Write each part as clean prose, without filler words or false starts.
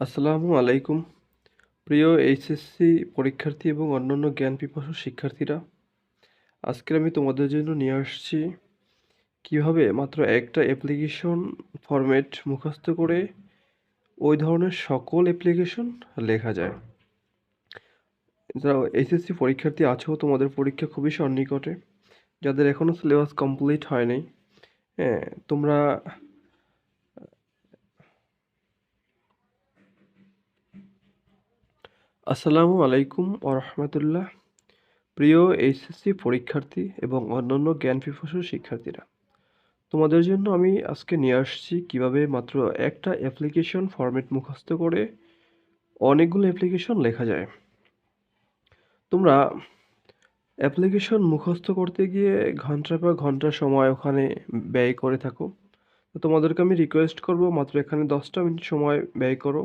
আসসালামু আলাইকুম। প্রিয় এইচএসসি পরীক্ষার্থী এবং অন্যান্য জ্ঞান পিপাসু শিক্ষার্থীরা, আজকে আমি তোমাদের জন্য নিয়ে আসছি কিভাবে মাত্র একটা অ্যাপ্লিকেশন ফরম্যাট মুখস্থ করে ওই ধরনের সকল অ্যাপ্লিকেশন লেখা যায়। যারা এইচএসসি পরীক্ষার্থী আছো, তোমাদের পরীক্ষা খুবই সন্নিকটে। যাদের এখনও সিলেবাস কমপ্লিট হয়নি, হ্যাঁ, তোমরা আসসালামু আলাইকুম ওয়া রাহমাতুল্লাহ। প্রিয় এইচএসসি পরীক্ষার্থী এবং অন্যান্য জ্ঞান পিপাসু শিক্ষার্থীরা, তোমাদের জন্য আমি আজকে নিয়ে আসছি কিভাবে মাত্র একটা অ্যাপ্লিকেশন ফরম্যাট মুখস্থ করে অনেকগুলো অ্যাপ্লিকেশন লেখা যায়। তোমরা অ্যাপ্লিকেশন মুখস্থ করতে গিয়ে ঘন্টার পর ঘন্টা সময় ওখানে ব্যয় করে থাকো। তো তোমাদেরকে আমি রিকোয়েস্ট করব মাত্র এখানে 10টা মিনিট সময় ব্যয় করো।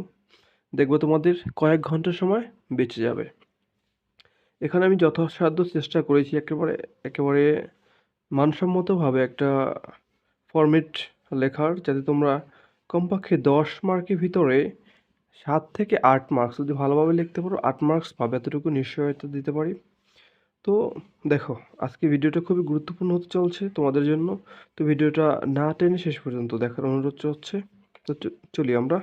দেখবো তোমাদের কয়েক ঘন্টা সময় বেঁচে যাবে। এখানে আমি যথাসাধ্য চেষ্টা করেছি একেবারে একেবারে মানসম্মতভাবে একটা ফরম্যাট লেখার, যাতে তোমরা কমপক্ষে 10 মার্কের ভিতরে 7 থেকে 8 মার্কস, যদি ভালোভাবে লিখতে পারো 8 মার্কস পাবে, এতটুকু নিশ্চয়তা দিতে পারি। তো দেখো, আজকে ভিডিওটা খুবই গুরুত্বপূর্ণ হতে চলছে তোমাদের জন্য। তো ভিডিওটা না টেনে শেষ পর্যন্ত দেখার অনুরোধ হচ্ছে। তো চলি আমরা।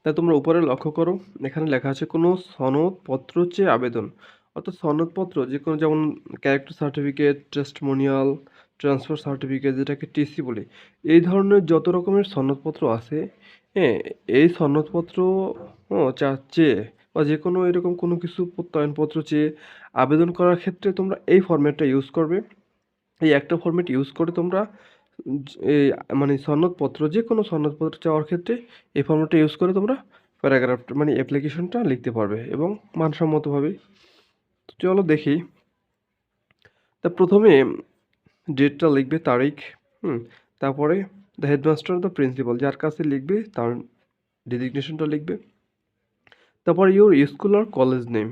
তাই তোমরা উপরে লক্ষ্য করো, এখানে লেখা আছে কোনো সনদপত্র চেয়ে আবেদন। অর্থাৎ সনদপত্র যে কোনো, যেমন character certificate, testimonial, transfer certificate, যেটাকে টিসি বলে, এই ধরনের যত রকমের সনদপত্র আছে, হ্যাঁ, এই সনদপত্র চেয়ে বা যে কোনো এরকম কোনো কিছু প্রত্যয়নপত্র চেয়ে আবেদন করার ক্ষেত্রে তোমরা এই ফরম্যাটটা ইউজ করবে। এই একটা ফরম্যাট ইউজ করে তোমরা এই মানে সনদপত্র, যে কোনো সনদপত্র চাওয়ার ক্ষেত্রে এই ফর্মুলাটা ইউজ করে তোমরা প্যারাগ্রাফটা মানে অ্যাপ্লিকেশনটা লিখতে পারবে এবং মানসম্মতভাবে। চলো দেখি। তা প্রথমে ডেটটা লিখবে, তারিখ। তারপরে দ্য হেডমাস্টার, দ্য প্রিন্সিপাল, যার কাছে লিখবে তার ডেজিগনেশনটা লিখবে। তারপর ইউর স্কুল আর কলেজ নেম,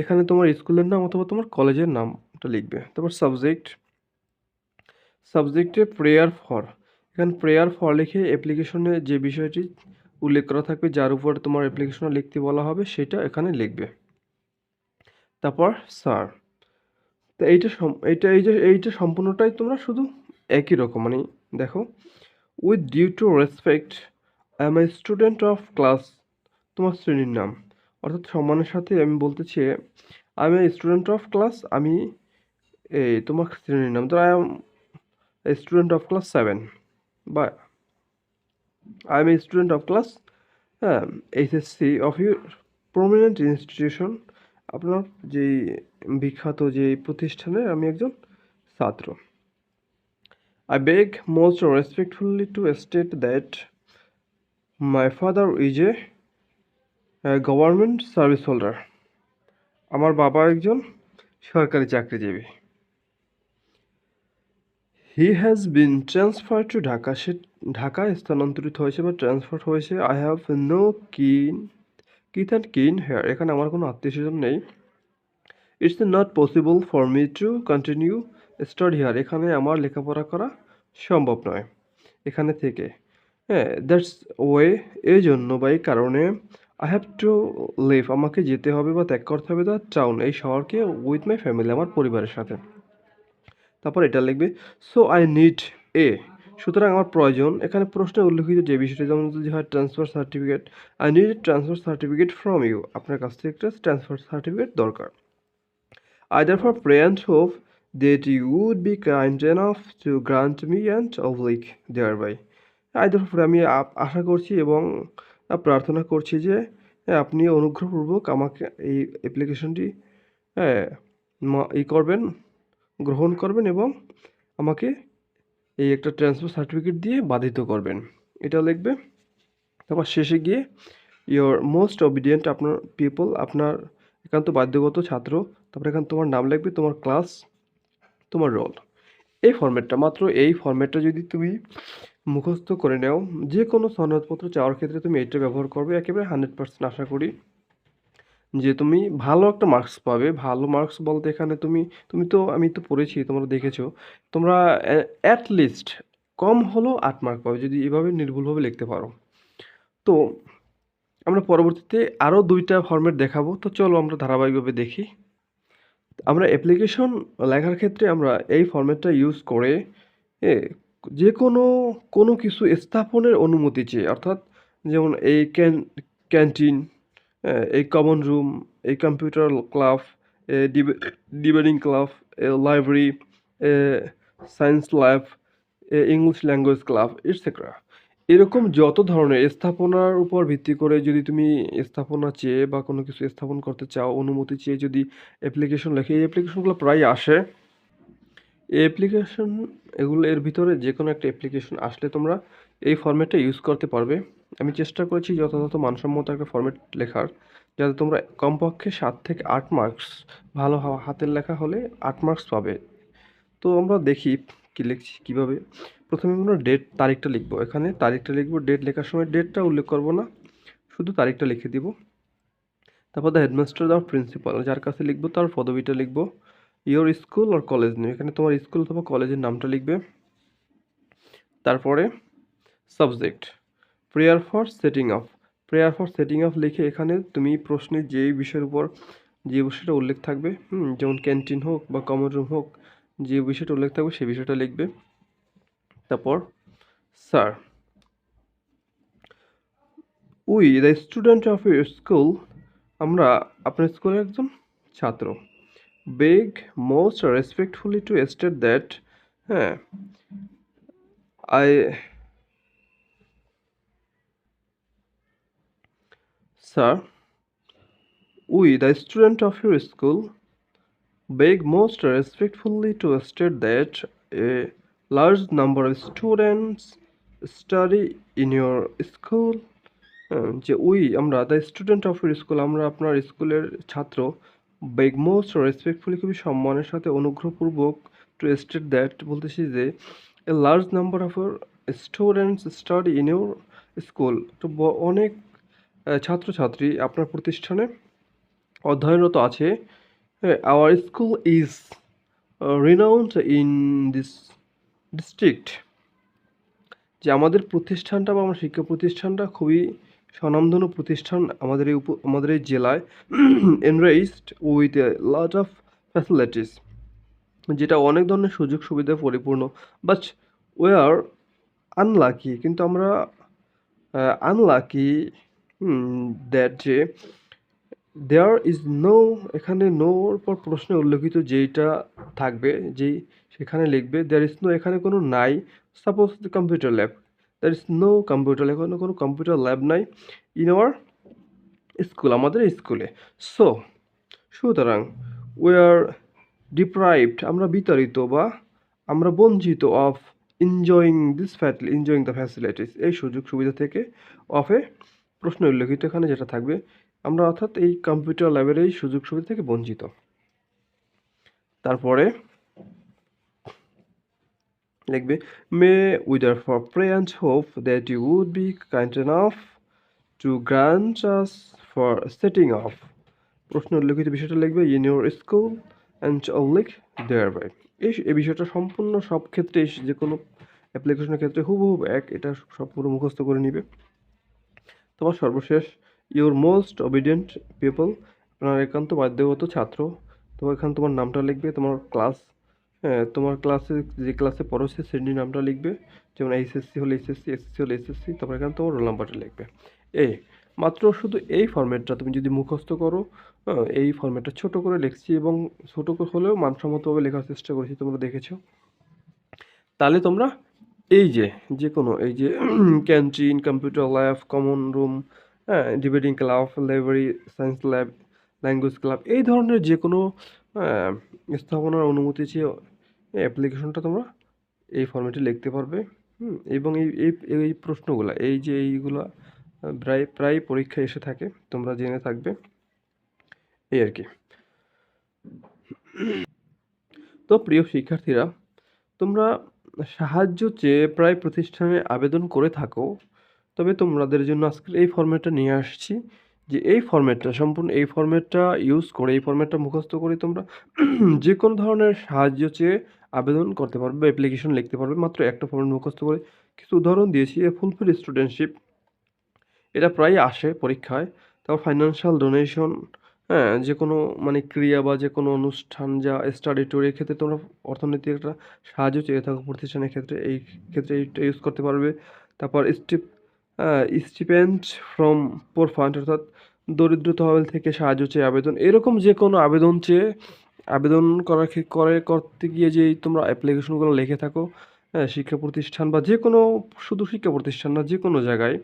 এখানে তোমার স্কুলের নাম অথবা তোমার কলেজের নামটা লিখবে। তারপর সাবজেক্টে প্রেয়ার ফর, এখানে প্রেয়ার ফর লিখে অ্যাপ্লিকেশনে যে বিষয়টি উল্লেখ করা থাকবে, যার উপর তোমার অ্যাপ্লিকেশনে লিখতে বলা হবে, সেটা এখানে লিখবে। তারপর স্যার, তো এইটা সম্পূর্ণটাই তোমরা শুধু একই রকম, মানে দেখো, with due to respect I am a student of class, তোমার শ্রেণীর নাম, অর্থাৎ সম্মানের সাথে আমি বলতেছি I am a student of class, আমি এই তোমার শ্রেণীর নাম, তো I am a student of class 7, বা I am a student of class HSC of your prominent institution, আপনার যেই বিখ্যাত যে প্রতিষ্ঠানে আমি একজন ছাত্র। I beg most respectfully to state that my father is a government service holder, আমার বাবা একজন সরকারি চাকরিজীবী। He has been transfer to Dhaka, সে ঢাকায় স্থানান্তরিত হয়েছে বা ট্রান্সফার হয়েছে। I have no kith and kin here, এখানে আমার কোনো আত্মীয় স্বজন নেই। It's not possible for me to continue study here, এখানে আমার লেখাপড়া করা সম্ভব নয় এখানে থেকে। হ্যাঁ, দ্যাটস ওয়ে, এই জন্য বা এই কারণে, আই হ্যাভ টু লিভ, আমাকে যেতে হবে বা ত্যাগ করতে হবে দ্য টাউন, এই শহরকে, উইথ মাই ফ্যামিলি, আমার পরিবারের সাথে। তারপর এটা লিখবে, সো আই নিড এ, সুতরাং আমার প্রয়োজন, এখানে প্রশ্নে উল্লেখিত যে বিষয়টি, যেমন যদি হয় transfer certificate, I need transfer certificate from you, আপনার কাছ থেকে একটা ট্রান্সফার সার্টিফিকেট দরকার। I therefore pray and hope that you would be kind enough to grant me and oblique thereby. I therefore, আমি আশা করছি এবং প্রার্থনা করছি যে আপনি অনুগ্রহপূর্বক আমাকে এই অ্যাপ্লিকেশনটি করবেন, গ্রহণ করবেন এবং আমাকে এই একটা ট্রান্সফার সার্টিফিকেট দিয়ে বাধিত করবেন, এটা লিখবে। তারপর শেষে গিয়ে ইয়োর মোস্ট অবিডিয়েন্ট, আপনার পিপল, আপনার একান্ত বাধ্যগত ছাত্র। তারপরে এখানে তোমার নাম লিখবে, তোমার ক্লাস, তোমার রোল। এই ফরম্যাটটা, মাত্র এই ফরম্যাটটা যদি তুমি মুখস্থ করে নাও, যে কোনো সনদপত্র চাওয়ার ক্ষেত্রে তুমি এটা ব্যবহার করবে, একেবারে 100% আশা করি যে তুমি ভালো একটা মার্কস পাবে। ভালো মার্কস বলতে এখানে তুমি তুমি তো আমি তো পড়েছি, তোমরা দেখেছো, তোমরা অ্যাট লিস্ট কম হলেও 8 মার্ক পাবে যদি এভাবে নির্ভুলভাবে লিখতে পারো। তো আমরা পরবর্তীতে আরও 2টা ফরম্যাট দেখাবো। তো চলো আমরা ধারাবাহিকভাবে দেখি। আমরা অ্যাপ্লিকেশন লেখার ক্ষেত্রে আমরা এই ফরম্যাটটা ইউজ করে এ যেকোনো কোনো কিছু স্থাপনের অনুমতি চেয়ে, অর্থাৎ যেমন এই ক্যান্টিন, এই কমন রুম, এই computer club, debating club, library, science lab, English language club etcetera. এরকম যত ধরনের স্থাপনার উপর ভিত্তি করে যদি তুমি স্থাপনা চেয়ে বা কোনো কিছু স্থাপন করতে চাও, অনুমতি চেয়ে যদি অ্যাপ্লিকেশন লেখে, এই অ্যাপ্লিকেশনগুলো প্রায় আসে। এই অ্যাপ্লিকেশন এগুলো এর ভিতরে যে কোনো একটা অ্যাপ্লিকেশন আসলে তোমরা এই ফরম্যাটটা ইউজ করতে পারবে। আমি চেষ্টা করেছি যথাযথ মানসম্মত একটা ফরম্যাট লেখার, যাতে তোমরা কমপক্ষে 7 থেকে 8 মার্কস, ভালো হাতের লেখা হলে 8 মার্কস পাবে। তো আমরা দেখি কি লিখছি কীভাবে। প্রথমে আমরা তারিখটা লিখবো, এখানে তারিখটা লিখবো। ডেট লেখার সময় ডেটটা উল্লেখ করব না, শুধু তারিখটা লিখে দিব। তারপর দ্য হেডমাস্টার, দ্য প্রিন্সিপাল, যার কাছে লিখবো তার পদবিটা লিখবো। ইয়োর স্কুল আর কলেজ নেম, এখানে তোমার স্কুল অথবা কলেজের নামটা লিখবে। তারপরে subject, prayer for setting up, prayer for setting up লিখে এখানে তুমি প্রশ্নের যে বিষয়ের উপর যে বিষয়টা উল্লেখ থাকবে, যেমন ক্যান্টিন হোক বা কমন রুম হোক, যে বিষয়টা উল্লেখ থাকবে সেই বিষয়টা লিখবে। তারপর sir, we the student of your school, আমরা আপনার স্কুলের একজন ছাত্র। Beg most respectfully to state that, হ্যাঁ, I, sir, we the student of your school beg most respectfully to state that a large number of students study in your school, যে আমরা the student of your school, আমরা আপনার স্কুলের ছাত্র। Beg most respectfully, খুবই সম্মানের সাথে, অনুগ্রহপূর্বক, two state that বলতেছি যে a large number of your students study in your school, তো অনেক ছাত্রছাত্রী আপনার প্রতিষ্ঠানে অধ্যয়নরত আছে। Our school is renowned in this district, যে আমাদের প্রতিষ্ঠানটা বা আমার শিক্ষা প্রতিষ্ঠানটা খুবই স্বনামধন্য প্রতিষ্ঠান আমাদের এই জেলায়। Enriched with a lot of facilities, যেটা অনেক ধরনের সুযোগ সুবিধায় পরিপূর্ণ। বাট উই আর আনলাকি, কিন্তু আমরা আনলাকি দ্যাট, যে দেয়ার ইজ নো, এখানে নোর পর প্রশ্নে উল্লেখিত যেইটা থাকবে, যেই সেখানে লিখবে দেয়ার ইজ নো, এখানে কোনো নাই। Suppose computer lab, there is no computer, এখানে কোনো কম্পিউটার ল্যাব নাই ইন আওয়ার স্কুল, আমাদের স্কুলে। সুতরাং উই আর ডিপ্রাইভড, আমরা বিতাড়িত বা আমরা বঞ্চিত, অফ এনজয়িং দ্য ফ্যাসিলিটিস, এই সুযোগ সুবিধা থেকে, অফ এ প্রশ্ন উল্লেখিত এখানে যেটা থাকবে, আমরা অর্থাৎ এই কম্পিউটার ল্যাবের এই সুযোগ সুবিধা থেকে বঞ্চিত। তারপরে লিখবে may we therefore pray and hope that you would be kind enough to grant us for setting of, প্রশ্ন উল্লেখিত বিষয়টা লিখবে ইন ইউর স্কুল অ্যান্ড উল্লেখ দেয়ার বাই। এই বিষয়টা সম্পূর্ণ সব ক্ষেত্রে, যে কোনো অ্যাপ্লিকেশনের ক্ষেত্রে হুবহু এক, এটা সম্পূর্ণ মুখস্থ করে নিবে। তোমার সর্বশেষ, ইউর মোস্ট অবিডিয়েন্ট পিপল, আপনার একান্ত বাধ্যগত ছাত্র। তো এখানে তোমার নামটা লিখবে, তোমার ক্লাস, হ্যাঁ, তোমার ক্লাসে যে ক্লাসে পড়ো সে শ্রেণীর নামটা লিখবে, যেমন এইচএসসি হলে এইচএসসি, এসএসসি হলে এসএসসি। তারপর এখানে তোমার রোল নাম্বারটা লিখবে। মাত্র শুধু এই ফরম্যাটটা তুমি যদি মুখস্থ করো, এই ফরম্যাটটা ছোট করে লিখছি এবং ছোট করে হলেও মানসম্মতভাবে লেখার চেষ্টা করেছি, তোমরা দেখেছো। তাহলে তোমরা যে কোনো এই যে canteen, computer lab, common room, হ্যাঁ, debating club, library, science lab, language club, এই ধরনের যে কোনো স্থাপনার অনুমতি চেয়ে অ্যাপ্লিকেশনটা তোমরা এই ফর্মেটে লিখতে পারবে। এবং এই প্রশ্নগুলো, এইগুলো প্রায় পরীক্ষায় এসে থাকে, তোমরা জেনে থাকবে, এই আর কি। তো প্রিয় শিক্ষার্থীরা, তোমরা সাহায্য চেয়ে প্রায় প্রতিষ্ঠানে আবেদন করে থাকো, তবে তোমাদের জন্য আজকের এই ফরম্যাটটা নিয়ে আসছি, যে এই ফরম্যাটটা সম্পূর্ণ এই ফরম্যাটটা ইউজ করে, এই ফরম্যাটটা মুখস্থ করে তোমরা যে কোনো ধরনের সাহায্য চেয়ে আবেদন করতে পারবে, অ্যাপ্লিকেশন লিখতে পারবে। মাত্র একটা ফরম্যাট মুখস্থ করে কিছু উদাহরণ দিয়েছি। এ ফুলফিল স্টুডেন্টশিপ, এটা প্রায় আসে পরীক্ষায়। তারপর ফাইন্যান্সিয়াল ডোনেশন, হ্যাঁ? যেকোনো মানে ক্রিয়া বা যেকোনো অনুষ্ঠান যা স্টাডি ট্যুর এক্ষেত্রে তোমরা অর্থনৈতিক একটা সাহায্য চেয়ে থাকো প্রতিষ্ঠানের ক্ষেত্রে, এই ক্ষেত্রে এইটা ইউজ করতে পারবে। তারপর স্টিপেন্ড ফ্রম পুর ফান্ড, অর্থাৎ দরিদ্র তহবিল থেকে সাহায্য চেয়ে আবেদন। এরকম যেকোনো আবেদন চেয়ে আবেদন করতে গিয়ে যেই তোমরা অ্যাপ্লিকেশনগুলো লিখে থাকো, হ্যাঁ? শিক্ষা প্রতিষ্ঠান বা যেকোনো, শুধু শিক্ষা প্রতিষ্ঠান না, যেকোনো জায়গায়,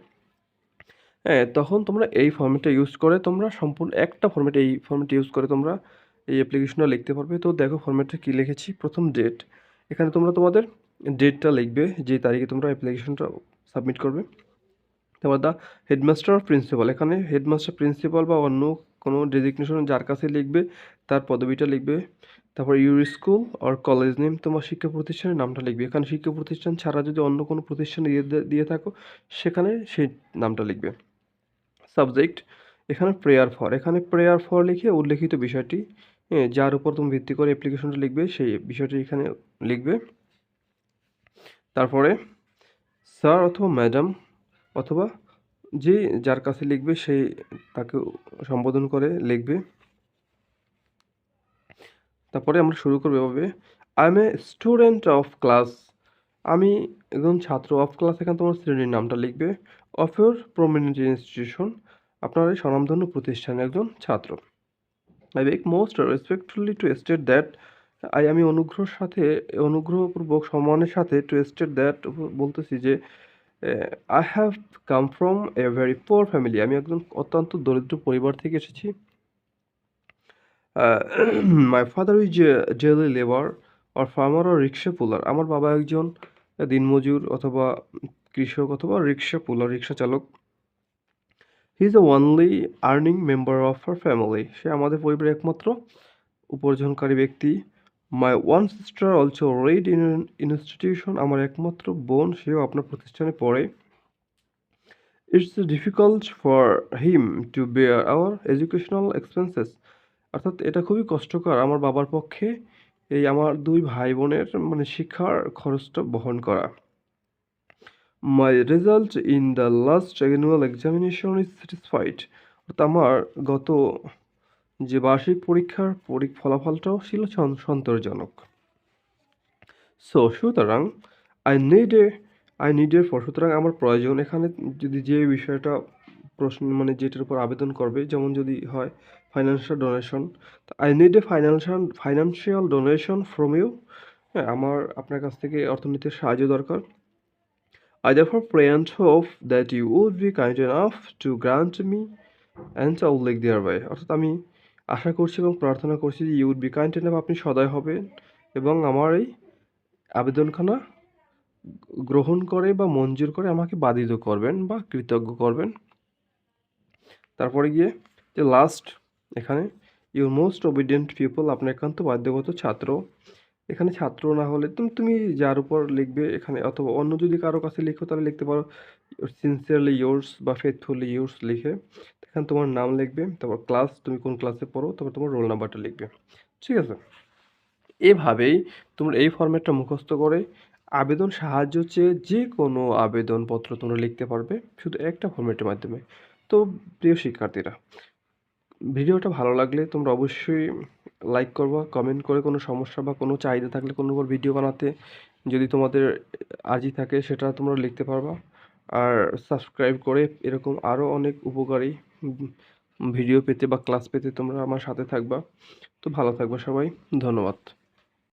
হ্যাঁ? তখন তোমরা এই ফরম্যাটটা ইউজ করে তোমরা সম্পূর্ণ একটা ফরম্যাট, এই ফরম্যাট ইউজ করে তোমরা এই অ্যাপ্লিকেশনটা লিখতে পারবে। তো দেখো ফরম্যাটটা কী লিখেছি। প্রথম ডেট, এখানে তোমরা তোমাদের ডেটটা লিখবে, যে তারিখে তোমরা অ্যাপ্লিকেশনটা সাবমিট করবে। তারপর দ্য হেডমাস্টার প্রিন্সিপাল, এখানে হেডমাস্টার প্রিন্সিপাল বা অন্য কোনো ডেজিগনেশন যার কাছে লিখবে তার পদবিটা লিখবে। তারপর your school or college name, তোমার শিক্ষা প্রতিষ্ঠানের নামটা লিখবে। এখানে শিক্ষা প্রতিষ্ঠান ছাড়া যদি অন্য কোনো প্রতিষ্ঠান দিয়ে থাকো সেখানে সেই নামটা লিখবে। সাবজেক্ট, এখানে প্রেয়ার ফর, এখানে প্রেয়ার ফর লিখে উল্লেখিত বিষয়টি, যার উপর তুমি ভিত্তি করে অ্যাপ্লিকেশনটা লিখবে সেই বিষয়টি এখানে লিখবে। তারপরে স্যার অথবা ম্যাডাম অথবা যে যার কাছে লিখবে সেই তাকে সম্বোধন করে লিখবে। তারপরে আমরা শুরু করবো এভাবে, I am a student of class, আমি একজন ছাত্র। অফ ক্লাস, এখানে তোমার শ্রেণীর নামটা লিখবে। অফ ইউর প্রমিনেন্ট ইনস্টিটিউশন, আপনার এই স্বনামধন্য প্রতিষ্ঠানের একজন ছাত্র। I beg most respectfully to state that, আমি অনুগ্রহপূর্বক সম্মানের সাথে টু স্টেট দ্যাট বলতেছি যে I have come from a very poor family, আমি একজন অত্যন্ত দরিদ্র পরিবার থেকে এসেছি। My father is daily labour or farmer or rickshaw puller, আমার বাবা একজন দিনমজুর অথবা কৃষক অথবা রিক্সা পুলার, রিক্সা চালক। He is the only earning member of our family, সে আমাদের পরিবারের একমাত্র উপার্জনকারী ব্যক্তি। My one sister also read in institution, আমার একমাত্র বোন সেও আপনার প্রতিষ্ঠানে পড়ে। It's difficult for him to bear our educational expenses, অর্থাৎ এটা খুবই কষ্টকর আমার বাবার পক্ষে এই আমার দুই ভাই বোনের মানে শিক্ষার খরচটা বহন করা। মাই result in the last annual examination is satisfied, অর্থাৎ আমার গত যে বার্ষিক পরীক্ষার ফলাফলটাও ছিল সন্তোষজনক। সো সুতরাং আই নিড এ ফর, সুতরাং আমার প্রয়োজন, এখানে যদি যে বিষয়টা প্রশ্ন মানে যেটার উপর আবেদন করবে, যেমন যদি হয় financial donation, I need a financial donation from you, হ্যাঁ আমার আপনার কাছ থেকে অর্থনৈতিক সাহায্য দরকার। I therefore pray and hope that you would be kind enough to grant me and I will live thereby, অর্থাৎ আমি আশা করছি এবং প্রার্থনা করছি যে you would be kind enough, আপনি সদয় হবেন এবং আমার এই আবেদনখানা গ্রহণ করে বা মঞ্জুর করে আমাকে বাধিত করবেন বা কৃতজ্ঞ করবেন। তারপরে গিয়ে যে লাস্ট, এখানে ইউর মোস্ট ওবিডিয়েন্ট পিপল, আপনার একান্ত বাধ্যগত ছাত্র। এখানে ছাত্র না হলে তুমি যার উপর লিখবে এখানে, অথবা অন্য যদি কারো কাছে লিখো তাহলে লিখতে পারো সিনসিয়ারলি ইয়োর্স বা ফেথফুলি ইয়োর্স লিখে এখানে তোমার নাম লিখবে। তারপর ক্লাস, তুমি কোন ক্লাসে পড়ো, তারপর তোমার রোল নাম্বারটা লিখবে। ঠিক আছে, এভাবেই তোমরা এই ফরম্যাটটা মুখস্থ করে আবেদন সাহায্য চেয়ে যে কোনো আবেদনপত্র তোমরা লিখতে পারবে শুধু একটা ফরম্যাটের মাধ্যমে। তো প্রিয় শিক্ষার্থীরা, ভিডিওটা ভালো লাগলে তোমরা অবশ্যই লাইক করবা, কমেন্ট করে কোনো সমস্যা বা কোনো চাহিদা থাকলে কোনো ভিডিও বানাতে যদি তোমাদের আর্জি থাকে সেটা তোমরা লিখতে পারবা। আর সাবস্ক্রাইব করে এরকম আরও অনেক উপকারী ভিডিও পেতে বা ক্লাস পেতে তোমরা আমার সাথে থাকবা। তো ভালো থাকবা সবাই, ধন্যবাদ।